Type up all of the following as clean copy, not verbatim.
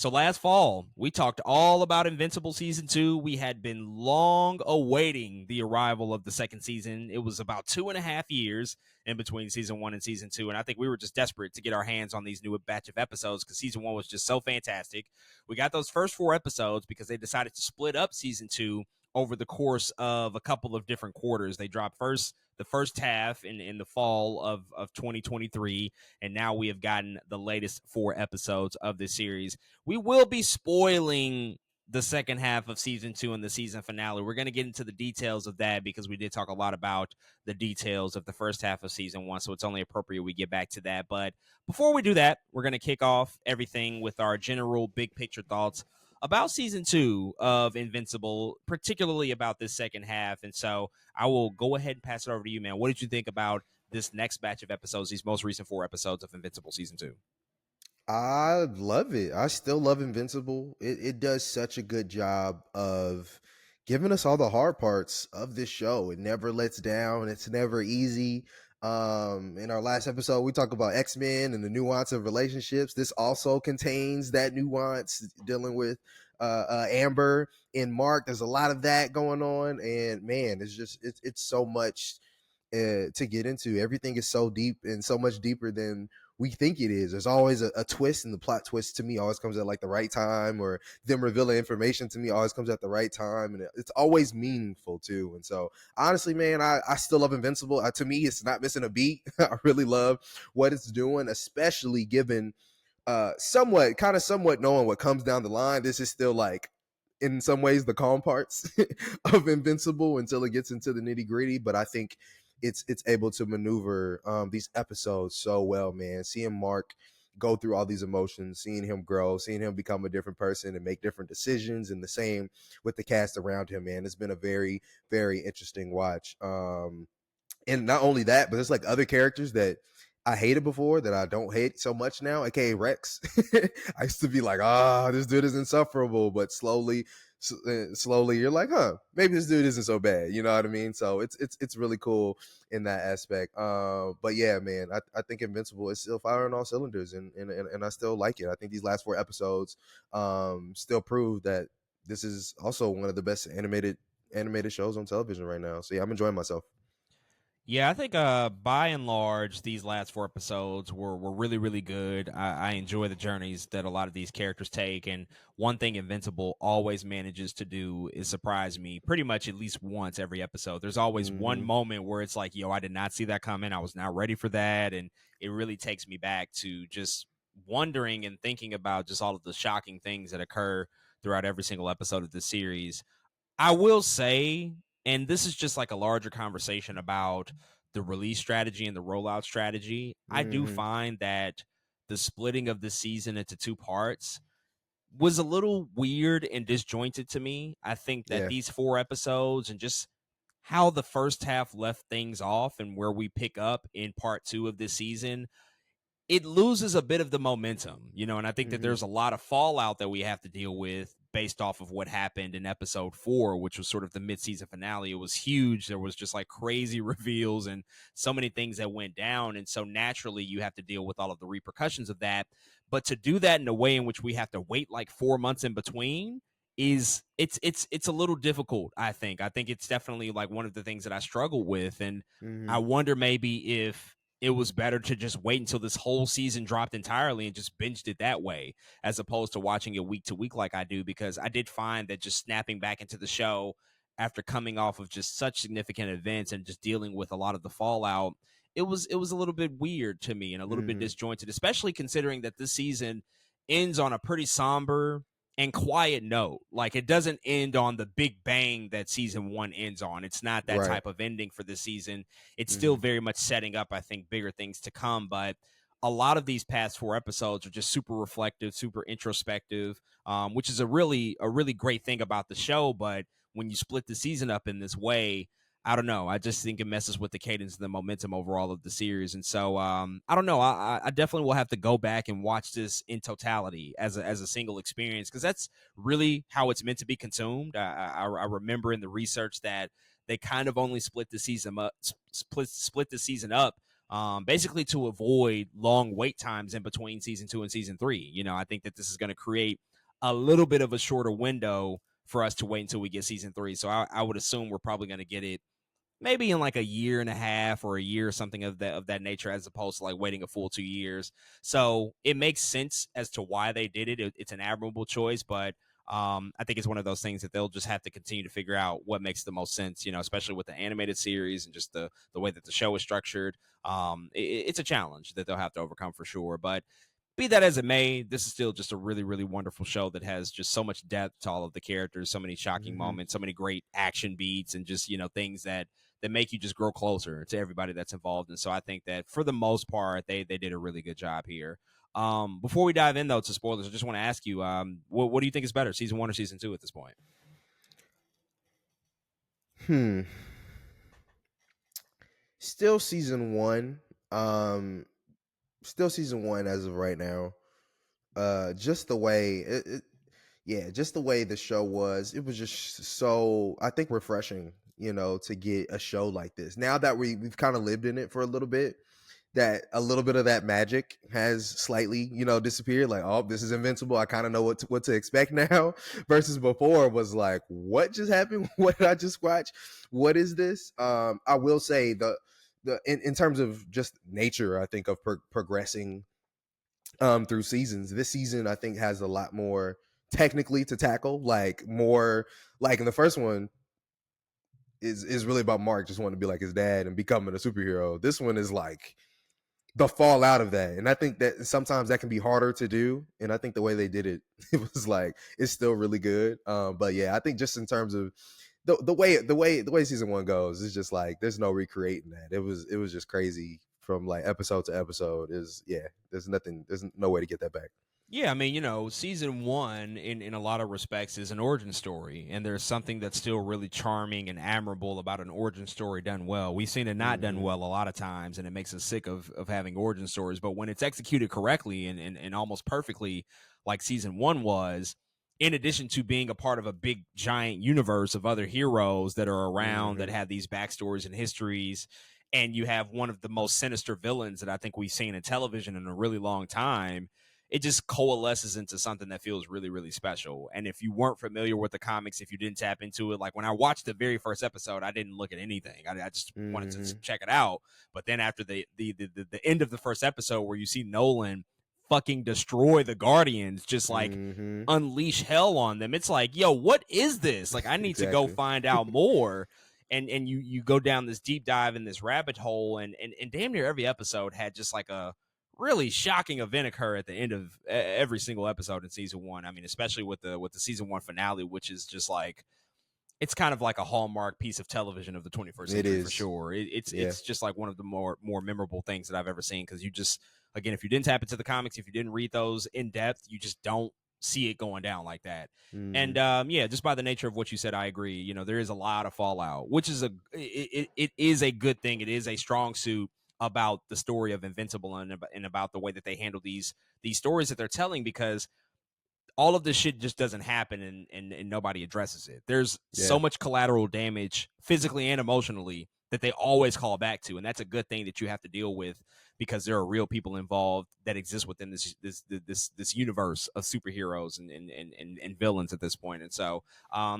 So last fall, we talked all about Invincible Season 2. We had been long awaiting the arrival of the second season. It was about 2.5 years in between Season 1 and Season 2, and I think we were just desperate to get our hands on these new batch of episodes because Season 1 was just so fantastic. We got those first 4 episodes because they decided to split up Season 2 over the course of a couple of different quarters. They dropped the first half in the fall of 2023, and now we have gotten the latest 4 episodes of this series. We will be spoiling the second half of season 2 and the season finale. We're going to get into the details of that because we did talk a lot about the details of the first half of season 1, so it's only appropriate we get back to that. But before we do that, we're going to kick off everything with our general big picture thoughts about season 2 of Invincible, particularly about this second half. And so I will go ahead and pass it over to you, man. What did you think about this next batch of episodes, these most recent 4 episodes of Invincible season 2? I love it. I still love Invincible. It does such a good job of giving us all the hard parts of this show. It never lets down. It's never easy. In our last episode, we talked about X-Men and the nuance of relationships. This also contains that nuance dealing with Amber and Mark. There's a lot of that going on, and man, it's so much to get into. Everything is so deep and so much deeper than we think it is. There's always a twist, and the plot twist to me always comes at like the right time, or them revealing information to me always comes at the right time, and it's always meaningful too. And so honestly, man, I still love Invincible. To me, it's not missing a beat. I really love what it's doing, especially given somewhat knowing what comes down the line. This is still like in some ways the calm parts of Invincible until it gets into the nitty gritty. But I think it's able to maneuver these episodes so well, man. Seeing Mark go through all these emotions, seeing him grow, seeing him become a different person and make different decisions, and the same with the cast around him, man. It's been a very, very interesting watch. And not only that, but there's like other characters that I hated before that I don't hate so much now, aka Rex. I used to be like, this dude is insufferable, but slowly you're like, maybe this dude isn't so bad. You know what I mean? So it's really cool in that aspect. But yeah, man, I think Invincible is still firing all cylinders, and I still like it. I think these last 4 episodes still prove that this is also one of the best animated shows on television right now. So yeah, I'm enjoying myself. Yeah, I think by and large, these last 4 episodes were really, really good. I enjoy the journeys that a lot of these characters take. And one thing Invincible always manages to do is surprise me pretty much at least once every episode. There's always one Mm-hmm. moment where it's like, yo, I did not see that coming. I was not ready for that. And it really takes me back to just wondering and thinking about just all of the shocking things that occur throughout every single episode of this series. I will say, and this is just like a larger conversation about the release strategy and the rollout strategy, I do Mm-hmm. find that the splitting of the season into 2 parts was a little weird and disjointed to me. I think that Yeah. these 4 episodes and just how the first half left things off and where we pick up in part 2 of this season, it loses a bit of the momentum, and I think that Mm-hmm. there's a lot of fallout that we have to deal with based off of what happened in episode 4, which was sort of the mid-season finale. It was huge. There was just like crazy reveals and so many things that went down. And so naturally you have to deal with all of the repercussions of that. But to do that in a way in which we have to wait like 4 months in between is it's a little difficult, I think. I think it's definitely like one of the things that I struggle with. And I Mm-hmm. wonder maybe if it was better to just wait until this whole season dropped entirely and just binged it that way, as opposed to watching it week to week like I do, because I did find that just snapping back into the show after coming off of just such significant events and just dealing with a lot of the fallout, it was a little bit weird to me and a little bit Mm-hmm. disjointed, especially considering that this season ends on a pretty somber and quiet note. Like, it doesn't end on the big bang that season 1 ends on. It's not that Right. type of ending for this season. It's still Mm-hmm. very much setting up, I think, bigger things to come. But a lot of these past 4 episodes are just super reflective, super introspective, which is a really great thing about the show. But when you split the season up in this way, I don't know. I just think it messes with the cadence and the momentum overall of the series. And so I don't know. I definitely will have to go back and watch this in totality as a single experience, because that's really how it's meant to be consumed. I remember in the research that they kind of only split the season up basically to avoid long wait times in between season 2 and season 3. I think that this is going to create a little bit of a shorter window for us to wait until we get season 3. So I would assume we're probably going to get it maybe in like a year and a half or a year or something of that nature, as opposed to like waiting a full 2 years. So it makes sense as to why they did it. It's an admirable choice, but I think it's one of those things that they'll just have to continue to figure out what makes the most sense, especially with the animated series and just the way that the show is structured. It's a challenge that they'll have to overcome for sure. But be that as it may, this is still just a really, really wonderful show that has just so much depth to all of the characters, so many shocking Mm-hmm. moments, so many great action beats, and just things that make you just grow closer to everybody that's involved. And so I think that for the most part, they did a really good job here. Before we dive in though to spoilers, I just want to ask you, what do you think is better, season 1 or season 2 at this point? Hmm. Still season one. Um, Still season one as of right now. Just the way yeah, just the way the show was, it was just so, I think, refreshing, to get a show like this. Now that we've kind of lived in it for a little bit, that a little bit of that magic has slightly, disappeared. Like, oh, this is Invincible. I kind of know what to expect now. Versus before was like, what just happened? What did I just watch? What is this? I will say in terms of just nature, I think of progressing through seasons. This season I think has a lot more technically to tackle, like more, like in the first one is really about Mark just wanting to be like his dad and becoming a superhero. This one is like the fallout of that, and I think that sometimes that can be harder to do, and I think the way they did it, it was like, it's still really good. But yeah, I think just in terms of the way season one goes, it's just like there's no recreating that. It was just crazy from like episode to episode. Is Yeah, there's no way to get that back. Yeah, I mean, season 1 in a lot of respects is an origin story, and there's something that's still really charming and admirable about an origin story done well. We've seen it not done Mm-hmm. well a lot of times, and it makes us sick of having origin stories. But when it's executed correctly and almost perfectly, like season 1 was, in addition to being a part of a big giant universe of other heroes that are around that Mm-hmm. have these backstories and histories, and you have one of the most sinister villains that I think we've seen in television in a really long time, it just coalesces into something that feels really, really special. And if you weren't familiar with the comics, if you didn't tap into it, like when I watched the very first episode, I didn't look at anything. I just wanted to Mm-hmm. check it out. But then after the end of the first episode, where you see Nolan fucking destroy the Guardians, just like Mm-hmm. unleash hell on them, it's like, yo, what is this? Like, I need to go Exactly. find out more. And you go down this deep dive in this rabbit hole, and damn near every episode had just like a really shocking event occur at the end of every single episode in season 1. I mean, especially with the season 1 finale, which is just like, it's kind of like a hallmark piece of television of the 21st It century for is. sure. It's Yeah. it's just like one of the more memorable things that I've ever seen, because you just, again, if you didn't tap into the comics, if you didn't read those in depth, you just don't see it going down like that. Mm-hmm. And yeah, just by the nature of what you said, I agree. There is a lot of fallout, which is it is a good thing. It is a strong suit about the story of Invincible, and about the way that they handle these stories that they're telling, because all of this shit just doesn't happen, and nobody addresses it. There's Yeah. so much collateral damage physically and emotionally that they always call back to, and that's a good thing that you have to deal with, because there are real people involved that exist within this universe of superheroes and villains at this point. And so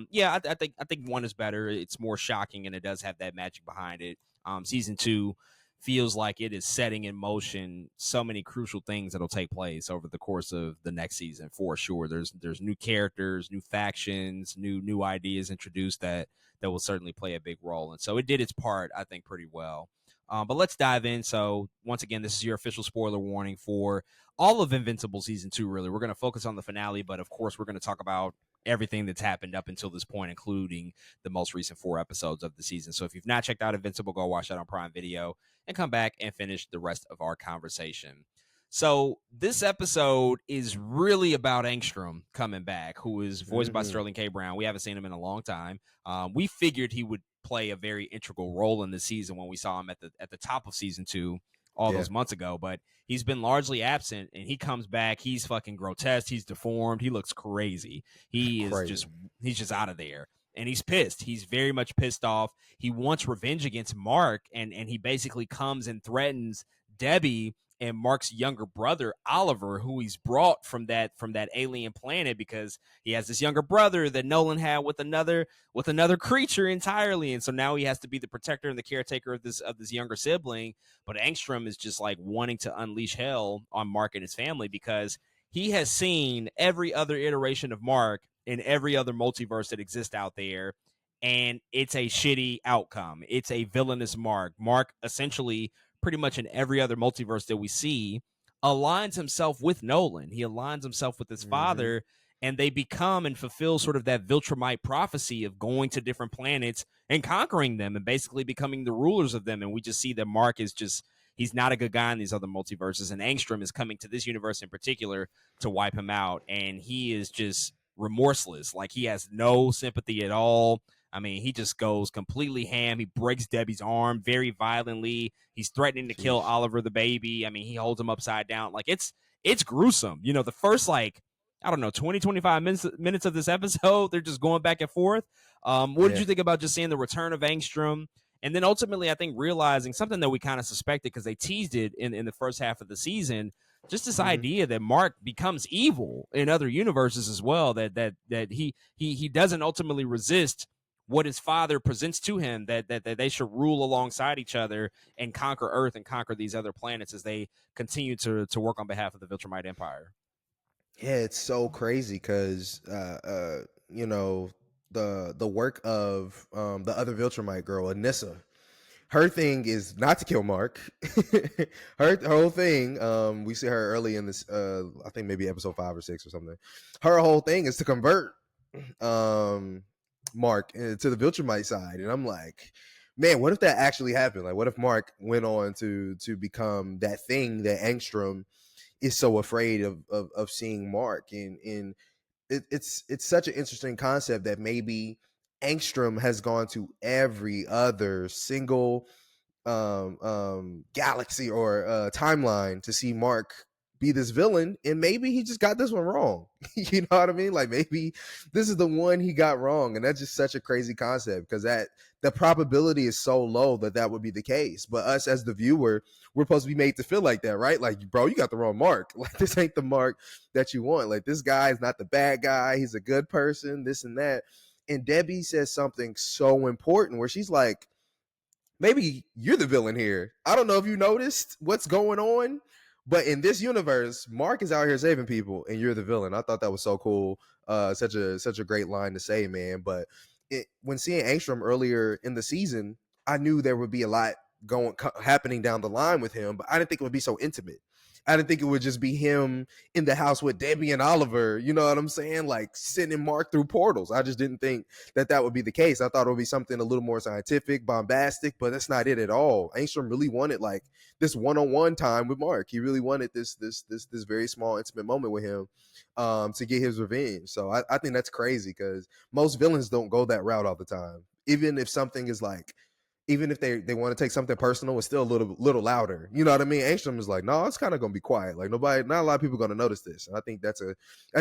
yeah, I think 1 is better. It's more shocking, and it does have that magic behind it. Season 2 feels like it is setting in motion so many crucial things that'll take place over the course of the next season for sure. There's new characters, new factions, new ideas introduced that will certainly play a big role. And so it did its part, I think, pretty well. But let's dive in. So once again, this is your official spoiler warning for all of Invincible season 2. Really, we're going to focus on the finale, but of course, we're going to talk about everything that's happened up until this point, including the most recent 4 episodes of the season. So if you've not checked out Invincible, go watch that on Prime Video and come back and finish the rest of our conversation. So this episode is really about Angstrom coming back, who is voiced by Mm-hmm. Sterling K. Brown. We haven't seen him in a long time. We figured he would play a very integral role in the season when we saw him at the top of season 2 all Yeah. those months ago, but he's been largely absent, and he comes back. He's fucking grotesque. He's deformed. He looks crazy. He is Crazy. just he's just out of there. and he's pissed. He's very much pissed off. He wants revenge against Mark, and he basically comes and threatens Debbie and Mark's younger brother Oliver, who he's brought from that alien planet because he has this younger brother that Nolan had with another creature entirely, and so now he has to be the protector and the caretaker of this younger sibling. But Angstrom is just like wanting to unleash hell on Mark and his family because he has seen every other iteration of Mark in every other multiverse that exists out there, and it's a shitty outcome. It's a villainous Mark. Mark essentially, pretty much in every other multiverse that we see, aligns himself with Nolan. He aligns himself with his Hmm. father, and they become and fulfill sort of that Viltrumite prophecy of going to different planets and conquering them and basically becoming the rulers of them. And we just see that Mark is just, he's not a good guy in these other multiverses. And Angstrom is coming to this universe in particular to wipe him out. And he is just remorseless. Like, he has no sympathy at all. I mean, he just goes completely ham. He breaks Debbie's arm very violently. He's threatening to kill Sheesh. Oliver the baby. I mean, he holds him upside down. Like, it's gruesome. You know, the first, like, I don't know, 20, 25 minutes of this episode, they're just going back and forth. What did Yeah. you think about just seeing the return of Angstrom? And then ultimately, I think realizing something that we kind of suspected because they teased it in the first half of the season, just this Hmm. idea that Mark becomes evil in other universes as well. That he doesn't ultimately resist what his father presents to him, that they should rule alongside each other and conquer Earth and conquer these other planets as they continue to work on behalf of the Viltrumite Empire. Yeah, it's so crazy because you know, the work of the other Viltrumite girl, Anissa. Her thing is not to kill Mark. Her whole thing, we see her early in this, I think maybe episode 5 or 6 or something. Her whole thing is to convert um Mark to the Viltrumite side, and I'm like, man, what if that actually happened? Like, what if Mark went on to become that thing that Angstrom is so afraid of seeing Mark, and it's such an interesting concept that maybe Angstrom has gone to every other single galaxy or timeline to see Mark be this villain, and maybe he just got this one wrong. You know what I mean? Like, maybe this is the one he got wrong, and that's just such a crazy concept because that the probability is so low that that would be the case. But us as the viewer, we're supposed to be made to feel like that, right? Like, bro, you got the wrong Mark. Like, this ain't the Mark that you want. Like, this guy is not the bad guy. He's a good person. This and that. And Debbie says something so important where she's like, maybe you're the villain here. I don't know if you noticed what's going on, but in this universe, Mark is out here saving people, and you're the villain. I thought that was so cool. Such a great line to say, man. But when seeing Angstrom earlier in the season, I knew there would be a lot happening down the line with him, but I didn't think it would be so intimate. I didn't think it would just be him in the house with Debbie and Oliver. You know what I'm saying? Like, sending Mark through portals. I just didn't think that would be the case. I thought it would be something a little more scientific, bombastic, but that's not it at all. Angstrom really wanted like this one-on-one time with Mark. He really wanted this very small, intimate moment with him to get his revenge. So I think that's crazy because most villains don't go that route all the time. Even if something is like, even if they want to take something personal, it's still a little louder. You know what I mean? Angstrom is like, no, it's kind of gonna be quiet. Like, not a lot of people gonna notice this. And I think that's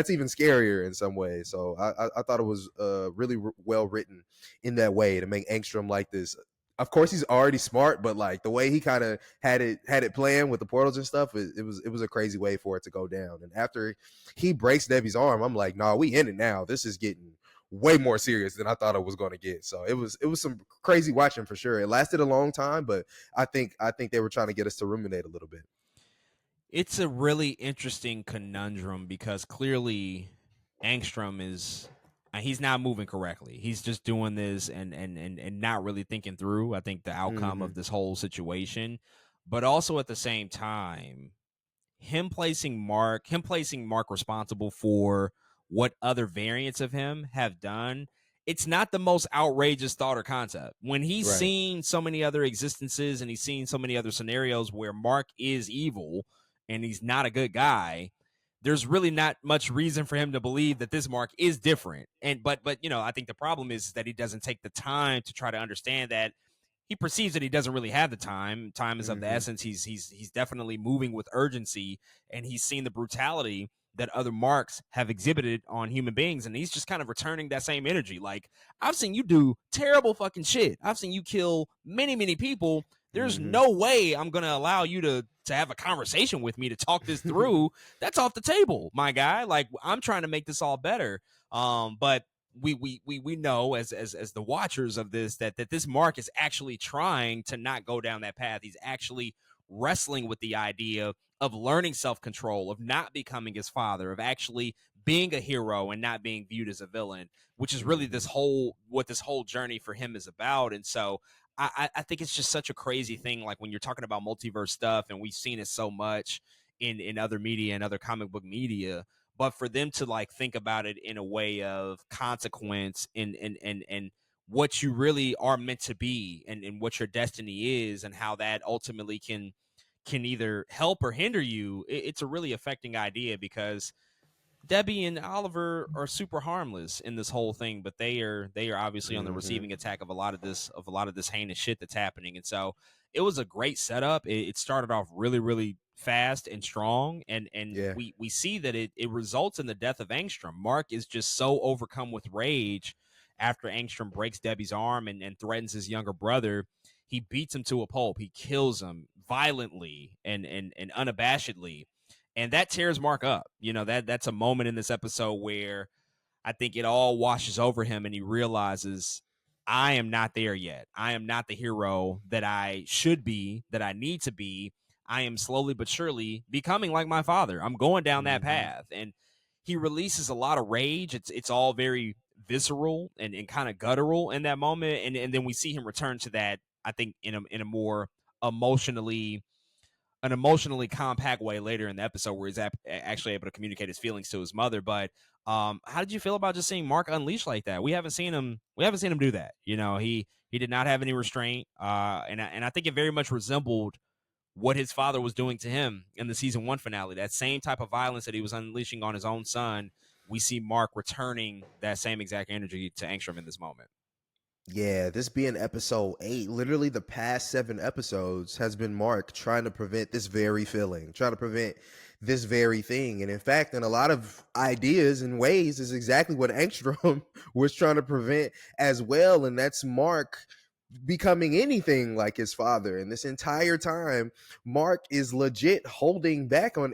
even scarier in some ways. So I thought it was really well written in that way to make Angstrom like this. Of course, he's already smart, but like the way he kind of had it planned with the portals and stuff, it was a crazy way for it to go down. And after he breaks Debbie's arm, I'm like, nah, we in it now. This is getting way more serious than I thought it was going to get. So it was some crazy watching for sure. It lasted a long time, but I think they were trying to get us to ruminate a little bit. It's a really interesting conundrum because clearly Angstrom is he's not moving correctly. He's just doing this and not really thinking through, I think, the outcome Mm-hmm. of this whole situation. But also at the same time, him placing Mark responsible for what other variants of him have done, it's not the most outrageous thought or concept. When he's Right. seen so many other existences and he's seen so many other scenarios where Mark is evil and he's not a good guy, there's really not much reason for him to believe that this Mark is different. And but I think the problem is that he doesn't take the time to try to understand that he perceives that he doesn't really have the time. Time is of the Mm-hmm. essence. He's definitely moving with urgency, and he's seen the brutality that other Marks have exhibited on human beings, and he's just kind of returning that same energy. Like, I've seen you do terrible fucking shit. I've seen you kill many, many people. There's Mm-hmm. no way I'm gonna allow you to have a conversation with me to talk this through. That's off the table, my guy. Like, I'm trying to make this all better. But we know as the watchers of this that this Mark is actually trying to not go down that path. He's actually wrestling with the idea of learning self-control, of not becoming his father, of actually being a hero and not being viewed as a villain, which is really Mm-hmm. this whole journey for him is about. And so I think it's just such a crazy thing. Like, when you're talking about multiverse stuff, and we've seen it so much in other media and other comic book media, but for them to like think about it in a way of consequence and what you really are meant to be, and what your destiny is, and how that ultimately can either help or hinder you, it's a really affecting idea, because Debbie and Oliver are super harmless in this whole thing, but they are obviously on the Mm-hmm. receiving attack of a lot of this heinous shit that's happening. And so it was a great setup. It started off really, really fast and strong, and Yeah. we see that it results in the death of Angstrom. Mark is just so overcome with rage after Angstrom breaks Debbie's arm and threatens his younger brother. He beats him to a pulp. He kills him violently and unabashedly, and that tears Mark up. That's a moment in this episode where I think it all washes over him, and he realizes, I am not there yet. I am not the hero that I should be, that I need to be. I am slowly but surely becoming like my father. I'm going down that Mm-hmm. path. And he releases a lot of rage. It's all very visceral and kind of guttural in that moment. And then we see him return to that, I think, in a more emotionally an emotionally compact way later in the episode, where he's actually able to communicate his feelings to his mother. But how did you feel about just seeing Mark unleashed like that? We haven't seen him. We haven't seen him do that. He did not have any restraint, and I think it very much resembled what his father was doing to him in the season 1 finale. That same type of violence that he was unleashing on his own son. We see Mark returning that same exact energy to Angstrom in this moment. Yeah, this being episode 8, literally the past 7 episodes has been Mark trying to prevent this very feeling, trying to prevent this very thing. And in fact, in a lot of ideas and ways, is exactly what Angstrom was trying to prevent as well. And that's Mark becoming anything like his father. And this entire time, Mark is legit holding back on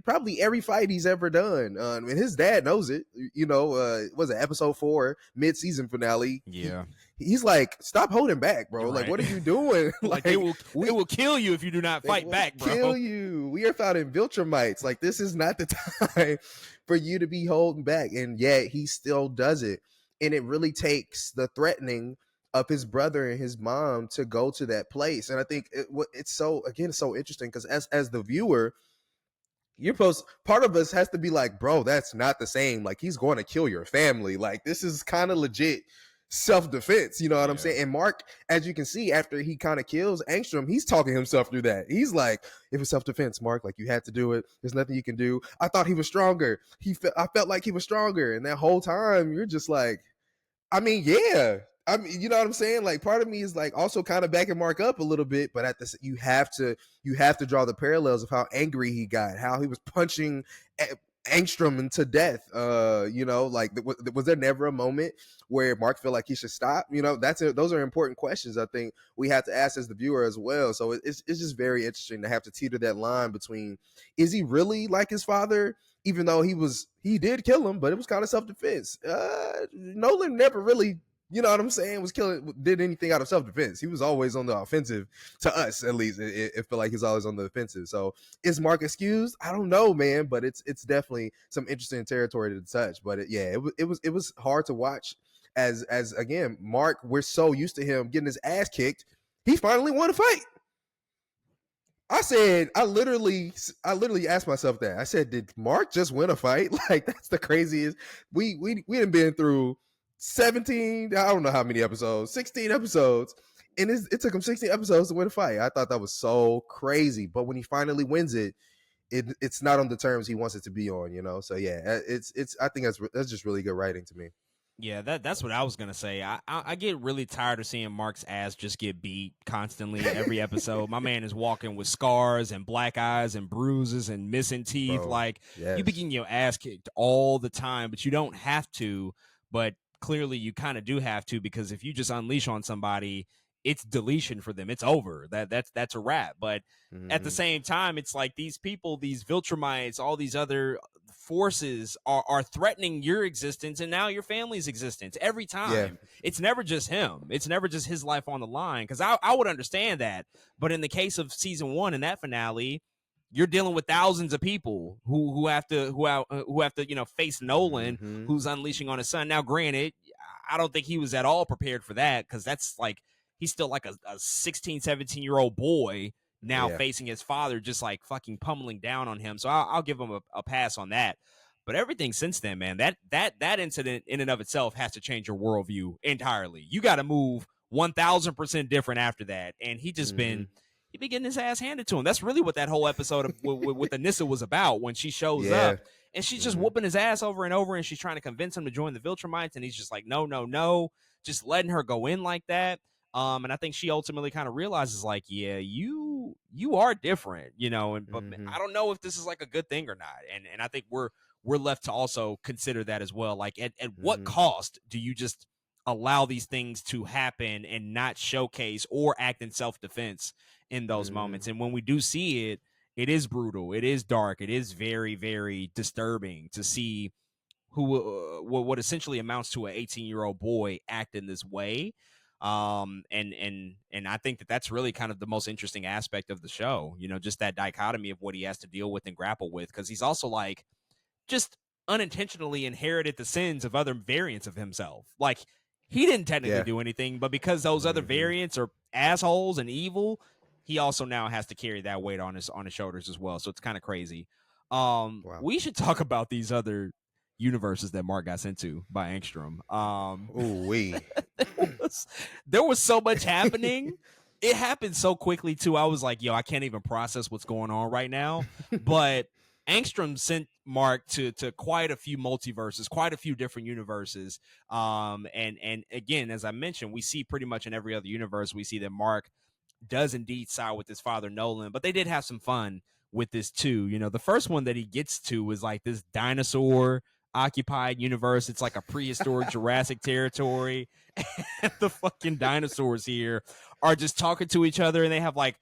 probably every fight he's ever done. And his dad knows it. Was it episode 4 mid-season finale? Yeah, He's like, stop holding back, bro. you're Like, right. what are you doing? Like, they Like, will they will kill you if you do not they fight will back, kill bro. you. We are fighting Viltrumites. Like, this is not the time for you to be holding back. And yet he still does it. And it really takes the threatening of his brother and his mom to go to that place. And I think it's so interesting, because as the viewer, part of us has to be like, bro, that's not the same. Like, he's going to kill your family. Like, this is kind of legit self-defense, you know what I'm Yeah. saying? And Mark, as you can see, after he kind of kills Angstrom, he's talking himself through that. He's like, it was self-defense, Mark. Like, you had to do it. There's nothing you can do. I thought he was stronger. I felt like he was stronger. And that whole time, you're just like, I mean, yeah. I mean, you know what I'm saying? Like, part of me is like also kind of backing Mark up a little bit, but at this, you have to draw the parallels of how angry he got, how he was punching Angstrom into death. Like, was there never a moment where Mark felt like he should stop? Those are important questions I think we have to ask as the viewer as well. So it's just very interesting to have to teeter that line between, is he really like his father? Even though he did kill him, but it was kind of self-defense. Nolan never really, you know what I'm saying, did anything out of self-defense. He was always on the offensive, to us at least. It felt like he's always on the offensive. So is Mark excused? I don't know, man, but it's definitely some interesting territory to touch. But it was hard to watch, as again, Mark, we're so used to him getting his ass kicked. He finally won a fight. I literally asked myself that. I said, did Mark just win a fight? Like, that's the craziest. We have been through 17, I don't know how many episodes, 16 episodes. And it took him 16 episodes to win a fight. I thought that was so crazy. But when he finally wins it's not on the terms he wants it to be on, So yeah, it's I think that's just really good writing to me. Yeah, that's what I was gonna say. I get really tired of seeing Mark's ass just get beat constantly every episode. My man is walking with scars and black eyes and bruises and missing teeth. Bro, Like, you be yes. getting your ass kicked all the time, but you don't have to. But clearly, you kind of do have to, because if you just unleash on somebody, it's deletion for them. It's over. That's a wrap. But at the Hmm. same time, it's like these people, these Viltrumites, all these other forces are threatening your existence and now your family's existence every Yeah. time. It's never just him. It's never just his life on the line. Because I would understand that. But in the case of season one and that finale, you're dealing with thousands of people who have to face Nolan, Hmm. who's unleashing on his son. Now, granted, I don't think he was at all prepared for that, because that's like he's still like a 16, 17-year-old boy now Yeah. facing his father, just like fucking pummeling down on him. So I'll give him a pass on that. But everything since then, man, that incident in and of itself has to change your worldview entirely. You got to move 1,000% different after that. And Hmm. he been getting his ass handed to him. That's really what that whole episode with Anissa was about, when she shows Yeah. up and she's just Hmm. whooping his ass over and over, and she's trying to convince him to join the Viltrumites, and he's just like, no, no, no, just letting her go in like that. And I think she ultimately kind of realizes, like, yeah, you are different, and but Hmm. I don't know if this is like a good thing or not. And I think we're left to also consider that as well. Like, at what Hmm. cost do you just allow these things to happen and not showcase or act in self-defense in those Hmm. moments? And when we do see it, it is brutal, it is dark, it is very, very disturbing to see who what essentially amounts to an 18-year-old boy act in this way. And I think that that's really kind of the most interesting aspect of the show, just that dichotomy of what he has to deal with and grapple with, because he's also like just unintentionally inherited the sins of other variants of himself. Like, he didn't technically Yeah. do anything, but because those other Hmm. variants are assholes and evil, he also now has to carry that weight on his shoulders as well. So it's kind of crazy. Wow. We should talk about these other universes that Mark got sent to by Angstrom. Ooh wee. was there was so much happening. It happened so quickly too. I was like, yo, I can't even process what's going on right now. But Angstrom sent Mark to quite a few multiverses, quite a few different universes. And again, as I mentioned, we see pretty much in every other universe, we see that Mark does indeed side with his father Nolan, but they did have some fun with this too. The first one that he gets to is like this dinosaur occupied universe. It's like a prehistoric Jurassic territory. And the fucking dinosaurs here are just talking to each other, and they have like,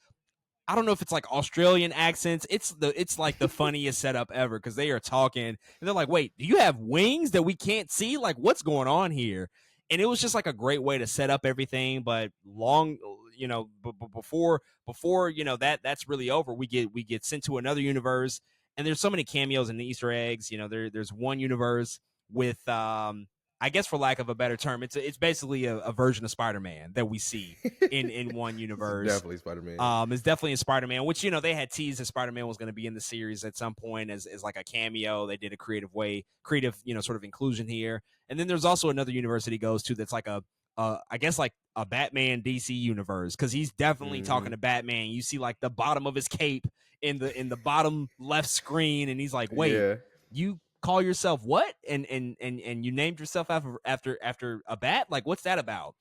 I don't know if it's like Australian accents. It's like the funniest setup ever, because they are talking and they're like, "Wait, do you have wings that we can't see? Like, what's going on here?" And it was just like a great way to set up everything. But long, before that's really over, we get sent to another universe, and there's so many cameos and Easter eggs. There's one universe with I guess, for lack of a better term, it's basically a version of Spider-Man that we see in one This is universe. definitely Spider-Man. It's definitely in Spider-Man, which they had teased that Spider-Man was going to be in the series at some point as like a cameo. They did a creative sort of inclusion here. And then there's also another universe that he goes to that's like I guess like a Batman DC universe, because he's definitely talking Hmm. to Batman. You see like the bottom of his cape in the bottom left screen, and he's like, "Wait, Yeah. you call yourself what?" And you named yourself after a bat? Like, what's that about?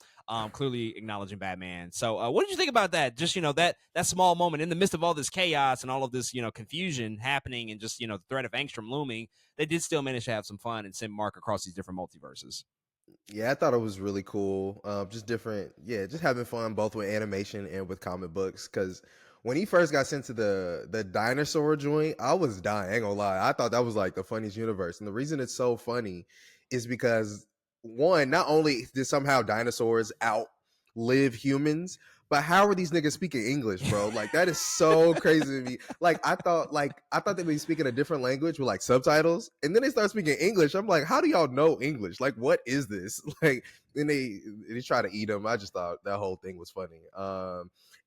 Clearly acknowledging Batman. So, what did you think about that? Just that small moment in the midst of all this chaos and all of this confusion happening, and just the threat of Angstrom looming, they did still manage to have some fun and send Mark across these different multiverses. Yeah, I thought it was really cool. Just different. Yeah, just having fun both with animation and with comic books. Because when he first got sent to the dinosaur joint, I was dying. I ain't gonna lie. I thought that was like the funniest universe, and the reason it's so funny is because one, not only did somehow dinosaurs outlive humans, but how are these niggas speaking English, bro? Like that is so crazy to me. Like I thought they were speaking a different language with like subtitles, and then they start speaking English. I'm like, how do y'all know English? Like, what is this? Like, then they try to eat them. I just thought that whole thing was funny.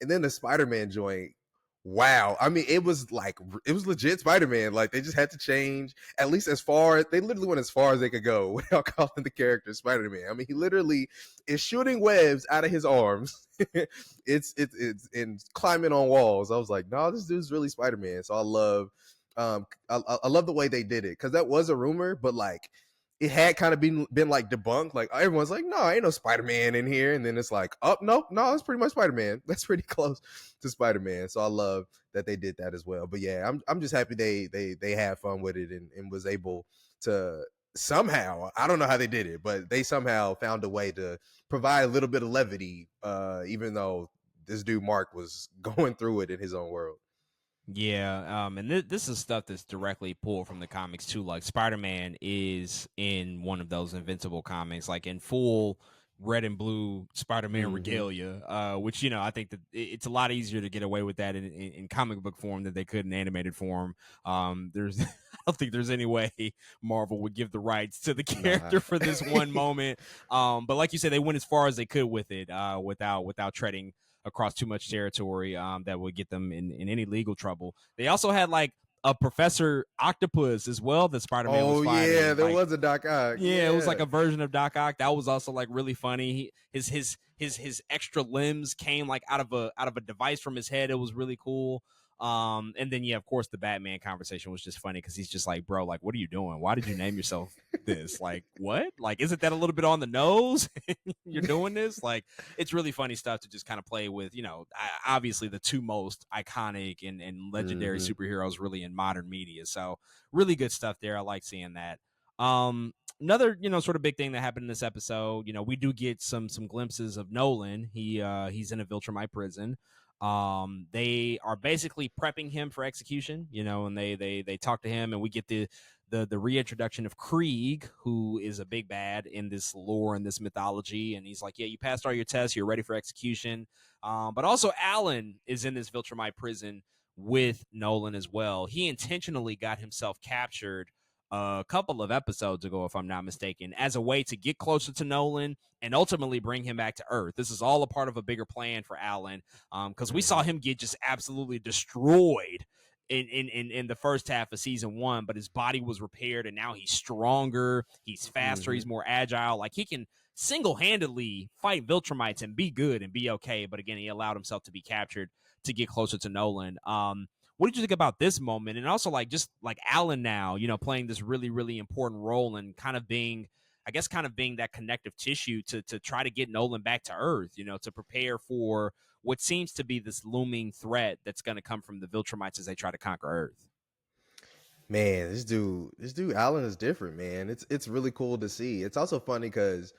And then the Spider-Man joint. Wow, I mean, it was legit Spider-Man. Like they just had to change at least as far. They literally went as far as they could go without calling the character Spider-Man. I mean, he literally is shooting webs out of his arms. It's and climbing on walls. I was like, no, this dude's really Spider-Man. So I love the way they did it, because that was a rumor, but like it had kind of been like debunked. Like everyone's like, no, ain't no Spider-Man in here. And then it's like, oh no, it's pretty much Spider-Man. That's pretty close to Spider-Man. So I love that they did that as well. But yeah, I'm just happy they had fun with it and was able to somehow, I don't know how they did it, but they somehow found a way to provide a little bit of levity, even though this dude Mark was going through it in his own world. Yeah, and this is stuff that's directly pulled from the comics too. Like Spider-Man is in one of those Invincible comics, like in full red and blue Spider-Man regalia, which I think that it's a lot easier to get away with that in comic book form than they could in animated form. There's I don't think there's any way Marvel would give the rights to the character for this one moment. But like you said, they went as far as they could with it, without treading across too much territory that would get them in any legal trouble. They also had like a Professor Octopus as well that Spider-Man was fighting. Yeah, there like, was a Doc Ock. Yeah, it was like a version of Doc Ock that was also like really funny. His extra limbs came like out of a device from his head. It was really cool. And then of course the Batman conversation was just funny because he's just like, bro, like, what are you doing? Why did you name yourself this? Like, what? Like, isn't that a little bit on the nose? You're doing this? Like, it's really funny stuff to just kind of play with. Obviously the two most iconic and legendary superheroes really in modern media. So really good stuff there. I like seeing that. Another sort of big thing that happened in this episode, we do get some glimpses of Nolan. He's in a Viltrumite prison. They are basically prepping him for execution, and they talk to him, and we get the reintroduction of Krieg, who is a big bad in this lore and this mythology. And he's like, yeah, you passed all your tests, you're ready for execution. But also Alan is in this Viltrumite prison with Nolan as well. He intentionally got himself captured a couple of episodes ago, if I'm not mistaken, as a way to get closer to Nolan and ultimately bring him back to Earth. This is all a part of a bigger plan for Alan, because we saw him get just absolutely destroyed in the first half of season 1, but his body was repaired and now he's stronger, he's faster, he's more agile. Like, he can single-handedly fight Viltrumites and be good and be okay. But again, he allowed himself to be captured to get closer to Nolan. What did you think about this moment? And also, like, just like Alan now, playing this really, really important role and kind of being that connective tissue to try to get Nolan back to Earth, to prepare for what seems to be this looming threat that's going to come from the Viltrumites as they try to conquer Earth. Man, this dude Alan is different, man. It's really cool to see. It's also funny because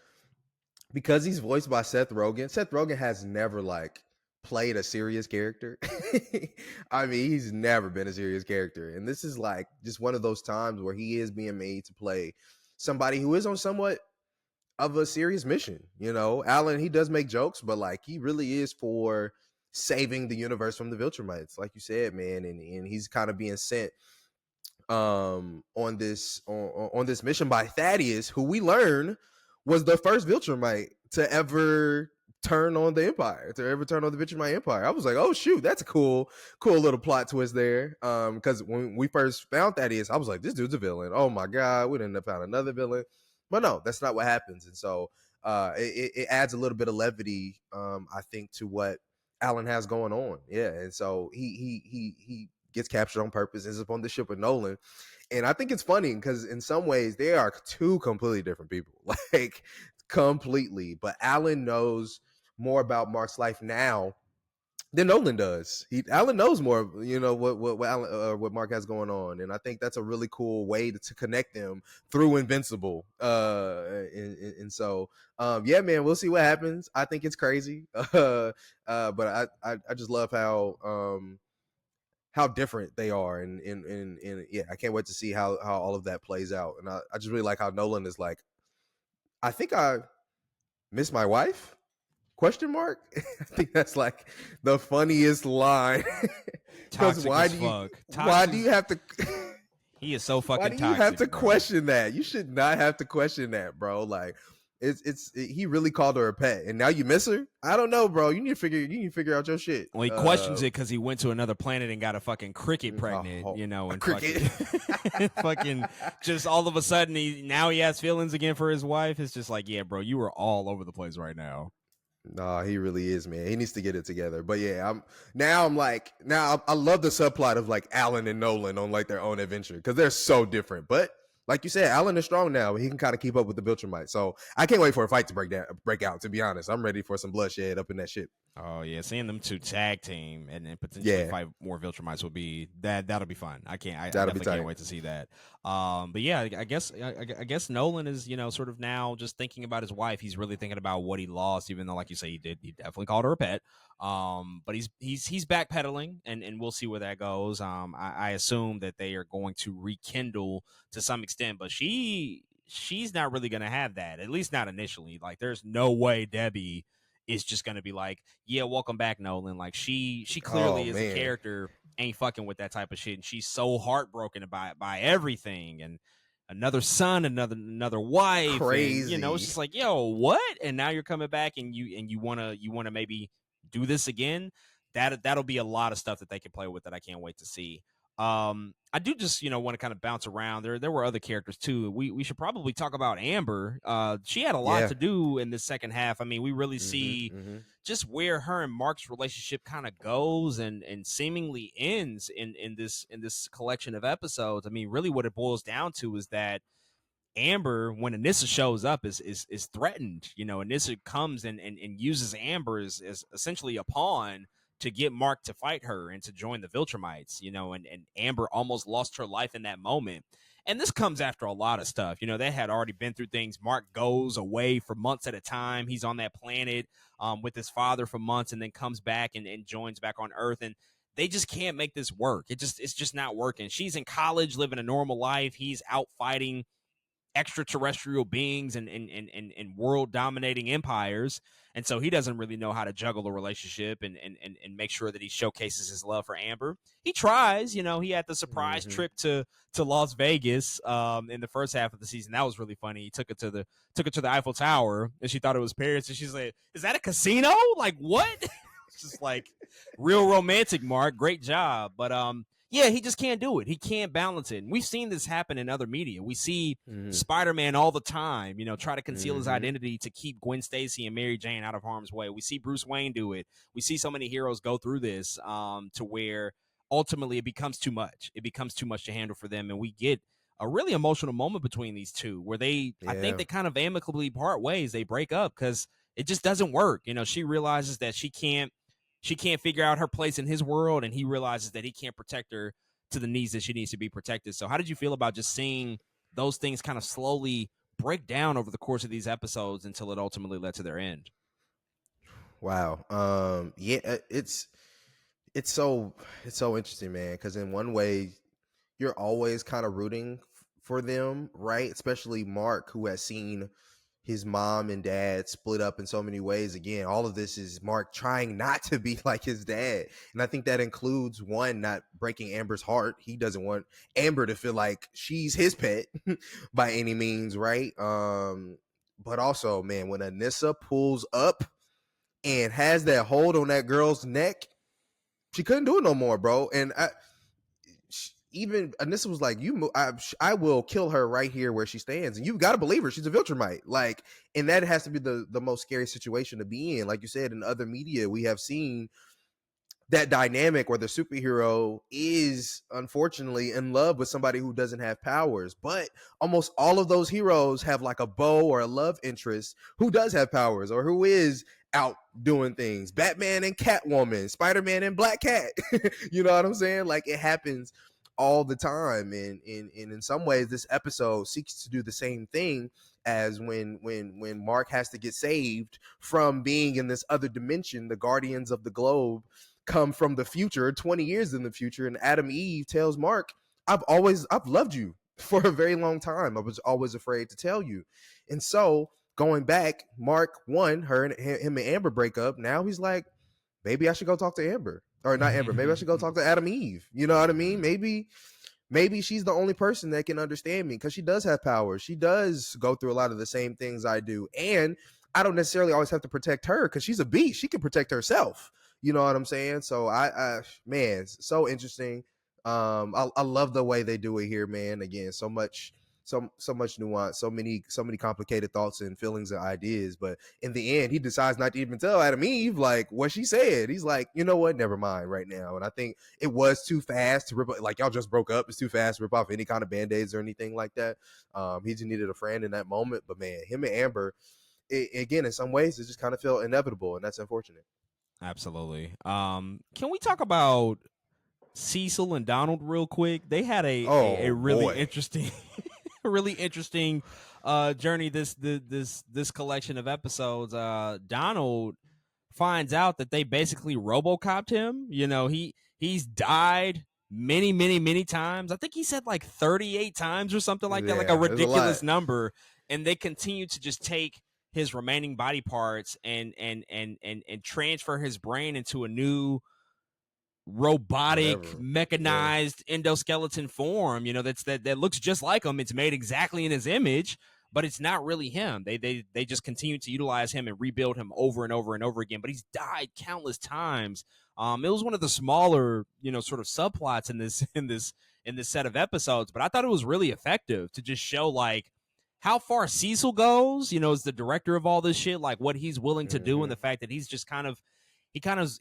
he's voiced by Seth Rogen. Seth Rogen has never like played a serious character. I mean, he's never been a serious character. And this is like just one of those times where he is being made to play somebody who is on somewhat of a serious mission. Alan, he does make jokes, but like he really is for saving the universe from the Viltrumites, like you said, man. And he's kind of being sent on this mission by Thaddeus, who we learn was the first Viltrumite to ever turn on the Empire, the Viltrumite Empire. I was like, oh shoot, that's a cool little plot twist there. Because when we first found Thaddeus, I was like, this dude's a villain. Oh my god, we didn't have found another villain. But no, that's not what happens. And so it adds a little bit of levity, I think, to what Alan has going on. Yeah, and so he gets captured on purpose, ends up on the ship with Nolan. And I think it's funny because in some ways they are two completely different people, like completely. But Alan knows more about Mark's life now than Nolan does. Alan knows more, what Mark has going on, and I think that's a really cool way to connect them through Invincible. And so, yeah, man, we'll see what happens. I think it's crazy, but I just love how different they are, and yeah, I can't wait to see how all of that plays out. And I just really like how Nolan is like, I think I miss my wife? Question mark. I think that's like the funniest line. Because why do you have to? He is so fucking toxic. Why do you have to question that? You should not have to question that, bro. Like, he really called her a pet, and now you miss her. I don't know, bro. You need to figure out your shit. Well, he questions it because he went to another planet and got a fucking cricket pregnant, and cricket. Fucking just all of a sudden he has feelings again for his wife. It's just like, yeah, bro, you are all over the place right now. Nah, he really is, man. He needs to get it together. But yeah, I love the subplot of like Alan and Nolan on like their own adventure because they're so different, but Like you said, Allen is strong now. He can kind of keep up with the Viltrumites. So I can't wait for a fight to break out. To be honest, I'm ready for some bloodshed up in that shit. Oh yeah, seeing them two tag team and then potentially Yeah, fight more Viltrumites will be that'll be fun. I that'll be definitely can't tight. wait to see that. But yeah, I guess Nolan is sort of now just thinking about his wife. He's really thinking about what he lost, even though like you say he definitely called her a pet. But he's backpedaling, and we'll see where that goes. I assume that they are going to rekindle to some extent, but she's not really going to have that, at least not initially. Like there's no way Debbie is just going to be like, yeah, welcome back, Nolan. Like she Oh clearly is a man, character ain't fucking with that type of shit, and she's so heartbroken by everything, and another son, another wife, and it's crazy. just like, yo, what? And now you're coming back, and you wanna maybe do this again. That'll be a lot of stuff that they can play with that I can't wait to see. I do just want to kind of bounce around. There were other characters too. We should probably talk about Amber. She had a lot Yeah. to do in this second half. I mean, we really Mm-hmm. see Mm-hmm. just where her and Mark's relationship kind of goes and seemingly ends in this collection of episodes. I mean, really what it boils down to is that Amber, when Anissa shows up, is threatened. Anissa comes and uses Amber as essentially a pawn to get Mark to fight her and to join the Viltrumites. And Amber almost lost her life in that moment. And this comes after a lot of stuff. They had already been through things. Mark goes away for months at a time. He's on that planet with his father for months, and then comes back and joins back on Earth. And they just can't make this work. It's just not working. She's in college, living a normal life. He's out fighting extraterrestrial beings and world dominating empires. And so he doesn't really know how to juggle a relationship and make sure that he showcases his love for Amber. He tries. He had the surprise Mm-hmm. trip to Las Vegas in the first half of the season. That was really funny. He took her to the Eiffel Tower, and she thought it was Paris, and she's like, is that a casino? Like, what? It's just like real romantic, Mark. Great job. But yeah, he just can't do it. He can't balance it. And we've seen this happen in other media. We see Mm-hmm. Spider-Man all the time, try to conceal his Mm-hmm. identity to keep Gwen Stacy and Mary Jane out of harm's way. We see Bruce Wayne do it. We see so many heroes go through this to where ultimately it becomes too much. It becomes too much to handle for them, and we get a really emotional moment between these two where I think Yeah. they kind of amicably part ways. They break up because it just doesn't work. She realizes that she can't figure out her place in his world, and he realizes that he can't protect her to the needs that she needs to be protected. So how did you feel about just seeing those things kind of slowly break down over the course of these episodes until it ultimately led to their end? Wow. Yeah. It's so it's so interesting, man. Because in one way, you're always kind of rooting for them, right? Especially Mark, who has seen his mom and dad split up in so many ways. Again, all of this is Mark trying not to be like his dad. And I think that includes one, not breaking Amber's heart. He doesn't want Amber to feel like she's his pet by any means, right? But also, man, when Anissa pulls up and has that hold on that girl's neck, she couldn't do it no more, bro. And even Anissa was like, I will kill her right here where she stands. And you got to believe her. She's a Viltrumite. Like, and that has to be the most scary situation to be in. Like you said, in other media, we have seen that dynamic where the superhero is unfortunately in love with somebody who doesn't have powers. But almost all of those heroes have like a beau or a love interest who does have powers or who is out doing things. Batman and Catwoman, Spider-Man and Black Cat. You know what I'm saying? Like, it happens all the time. And in some ways, this episode seeks to do the same thing as when Mark has to get saved from being in this other dimension. The Guardians of the Globe come from the future, 20 years in the future, and Adam Eve tells Mark, I've loved you for a very long time. I was always afraid to tell you. And so going back, Mark won him and Amber break up. Now he's like, maybe I should go talk to Amber. Or not Amber, maybe I should go talk to Adam Eve. You know what I mean? Maybe she's the only person that can understand me because she does have power. She does go through a lot of the same things I do. And I don't necessarily always have to protect her because she's a beast. She can protect herself. You know what I'm saying? So man, so interesting. I love the way they do it here, man. Again, so much so much nuance, so many complicated thoughts and feelings and ideas. But in the end, he decides not to even tell Adam Eve like what she said. He's like, you know what, never mind right now. And I think it was too fast to rip, like y'all just broke up. It's too fast to rip off any kind of band-aids or anything like that. He just needed a friend in that moment. But man, him and Amber, again, in some ways, it just kind of felt inevitable, and that's unfortunate. Absolutely. Can we talk about Cecil and Donald real quick? They had a Oh really boy. interesting really interesting journey this collection of episodes. Donald finds out that they basically RoboCopped him. You know, he's died many times. I think he said like 38 times or something like that, like a Yeah, there's a lot. ridiculous number. And they continue to just take his remaining body parts and transfer his brain into a new robotic, Whatever. Yeah. mechanized endoskeleton form, that looks just like him. It's made exactly in his image, but it's not really him. They just continue to utilize him and rebuild him over and over and over again. But he's died countless times. It was one of the smaller, sort of subplots in this set of episodes, but I thought it was really effective to just show like how far Cecil goes, as the director of all this shit, like what he's willing to do, and Mm-hmm. the fact that he's just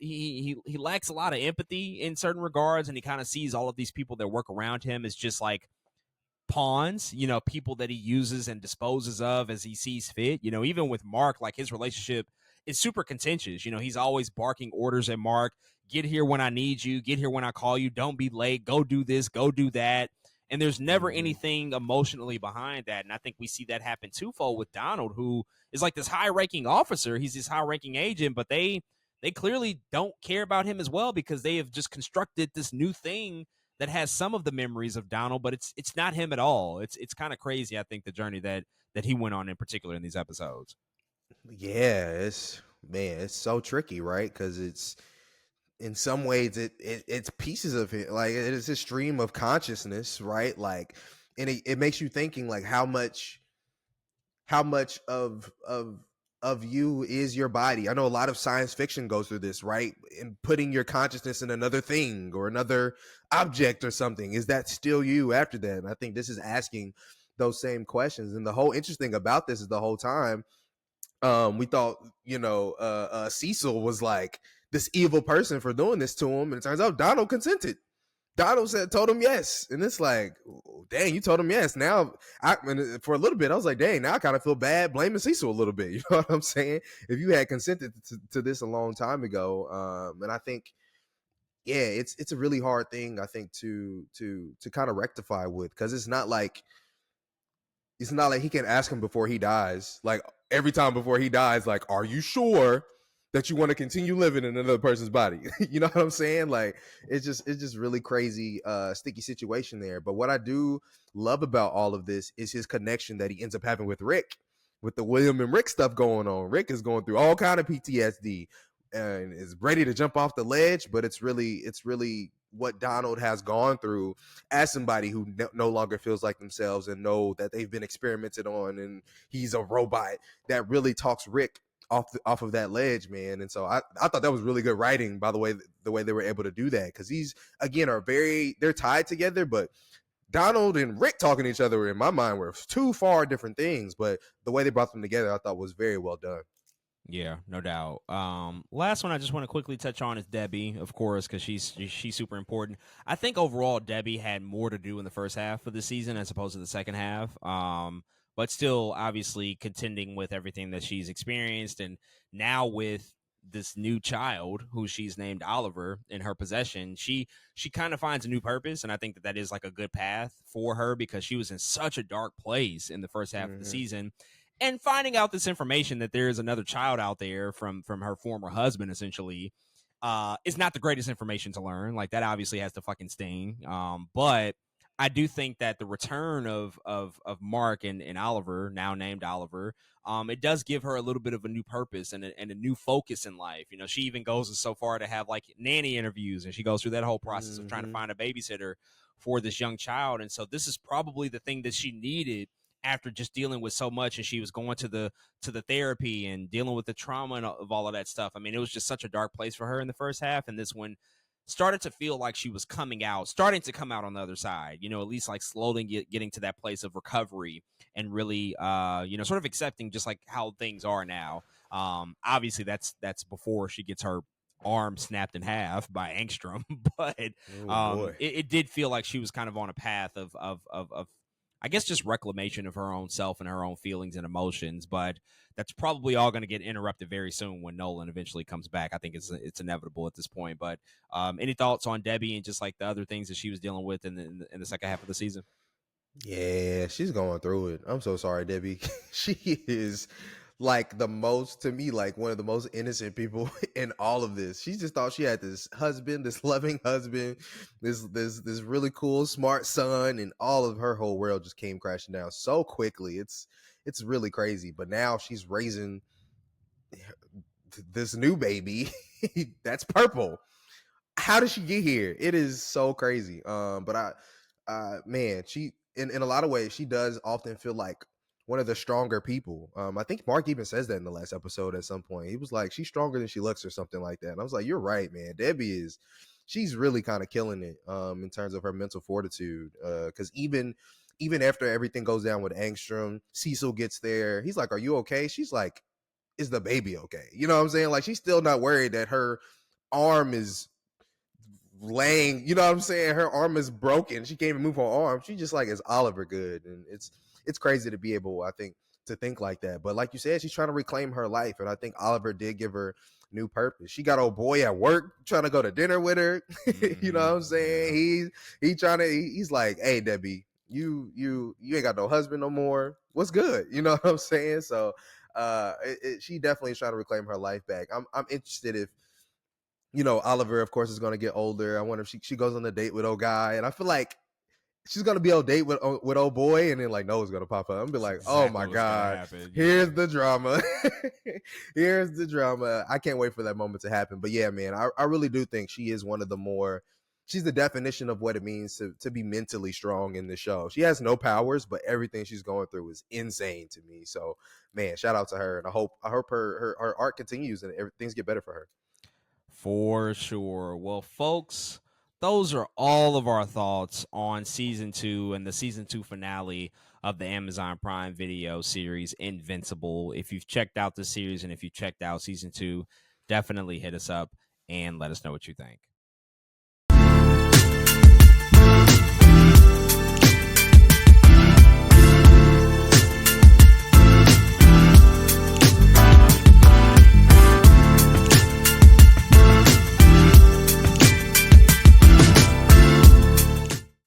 he lacks a lot of empathy in certain regards, and he kind of sees all of these people that work around him as just like pawns, people that he uses and disposes of as he sees fit. Even with Mark, like his relationship is super contentious. He's always barking orders at Mark: get here when I need you, get here when I call you, don't be late, go do this, go do that. And there's never Mm-hmm. anything emotionally behind that. And I think we see that happen twofold with Donald, who is like this high ranking officer. He's this high ranking agent, but they clearly don't care about him as well, because they have just constructed this new thing that has some of the memories of Donald, but it's not him at all. It's kind of crazy, I think, the journey that he went on in particular in these episodes. Yeah, it's so tricky, right? Because it's in some ways it's pieces of it, like it is a stream of consciousness, right? Like, and it makes you thinking like how much of you is your body. I know a lot of science fiction goes through this, right? And putting your consciousness in another thing or another object or something, is that still you after that? And I think this is asking those same questions. And the whole interesting about this is the whole time, we thought, Cecil was like this evil person for doing this to him, and it turns out Donald consented. Donald told him yes, and it's like, dang, you told him yes. Now, for a little bit, I was like, dang, now I kind of feel bad blaming Cecil a little bit. You know what I'm saying? If you had consented to this a long time ago, and I think, yeah, it's a really hard thing, I think, to kind of rectify with, because it's not like he can ask him before he dies. Like every time before he dies, like, are you sure that you want to continue living in another person's body? You know what I'm saying? Like it's just really crazy, sticky situation there. But what I do love about all of this is his connection that he ends up having with Rick, with the William and Rick stuff going on. Rick is going through all kind of PTSD and is ready to jump off the ledge, but it's really what Donald has gone through as somebody who no longer feels like themselves and know that they've been experimented on and he's a robot, that really talks Rick off of that ledge, man. And so I thought that was really good writing, by the way they were able to do that, because these again they're tied together, but Donald and Rick talking to each other in my mind were two far different things, but the way they brought them together I thought was very well done. Yeah, no doubt. Last one I just want to quickly touch on is Debbie, of course, because she's super important. I think overall Debbie had more to do in the first half of the season as opposed to the second half. But still, obviously, contending with everything that she's experienced, and now with this new child who she's named Oliver in her possession, she kind of finds a new purpose, and I think that is like a good path for her, because she was in such a dark place in the first half of the Mm-hmm. season, and finding out this information that there is another child out there from her former husband, essentially, is not the greatest information to learn. Like that obviously has to fucking sting. But I do think that the return of Mark and Oliver, now named Oliver, it does give her a little bit of a new purpose and a new focus in life. She even goes so far to have like nanny interviews, and she goes through that whole process of trying to Mm-hmm. find a babysitter for this young child. And so this is probably the thing that she needed after just dealing with so much, and she was going to the therapy and dealing with the trauma and of all of that stuff. I mean, it was just such a dark place for her in the first half, and this one started to feel like she was starting to come out on the other side, at least like slowly getting to that place of recovery and really, sort of accepting just like how things are now. Obviously that's before she gets her arm snapped in half by Angstrom, but Oh boy. it did feel like she was kind of on a path of I guess just reclamation of her own self and her own feelings and emotions. But that's probably all going to get interrupted very soon when Nolan eventually comes back. I think it's inevitable at this point. But any thoughts on Debbie and just like the other things that she was dealing with in the second half of the season? Yeah, she's going through it. I'm so sorry, Debbie. She is like the most, to me, like one of the most innocent people in all of this. She just thought she had this husband, this loving husband, this really cool, smart son, and all of her whole world just came crashing down so quickly. It's really crazy. But now she's raising this new baby that's purple. How did she get here? It is so crazy. But man, she in a lot of ways she does often feel like one of the stronger people. I think Mark even says that in the last episode at some point. He was like, she's stronger than she looks or something like that. And I was like, you're right, man. She's really kind of killing it in terms of her mental fortitude. Because even after everything goes down with Angstrom, Cecil gets there. He's like, are you okay? She's like, is the baby okay? You know what I'm saying? Like, she's still not worried that her arm is laying, you know what I'm saying? Her arm is broken. She can't even move her arm. She just like, is Oliver good? And it's crazy to be able, I think, to think like that. But like you said, she's trying to reclaim her life. And I think Oliver did give her new purpose. She got old boy at work trying to go to dinner with her. You know what I'm saying? He's like, hey Debbie, you ain't got no husband no more. What's good? You know what I'm saying? So she definitely is trying to reclaim her life back. I'm interested if Oliver, of course, is going to get older. I wonder if she goes on a date with old guy, and I feel like she's going to be on a date with old boy, and then like Noah's going to pop up. I'm be That's like, oh exactly my what's gonna god, happen. here's Yeah. the drama. Here's the drama. I can't wait for that moment to happen. But yeah, man, I really do think she is one of the more. She's the definition of what it means to be mentally strong in the show. She has no powers, but everything she's going through is insane to me. So, man, shout out to her, and I hope her art continues and things get better for her. For sure. Well, folks, those are all of our thoughts on season 2 and the season 2 finale of the Amazon Prime Video series Invincible. If you've checked out the series and if you checked out season 2, definitely hit us up and let us know what you think.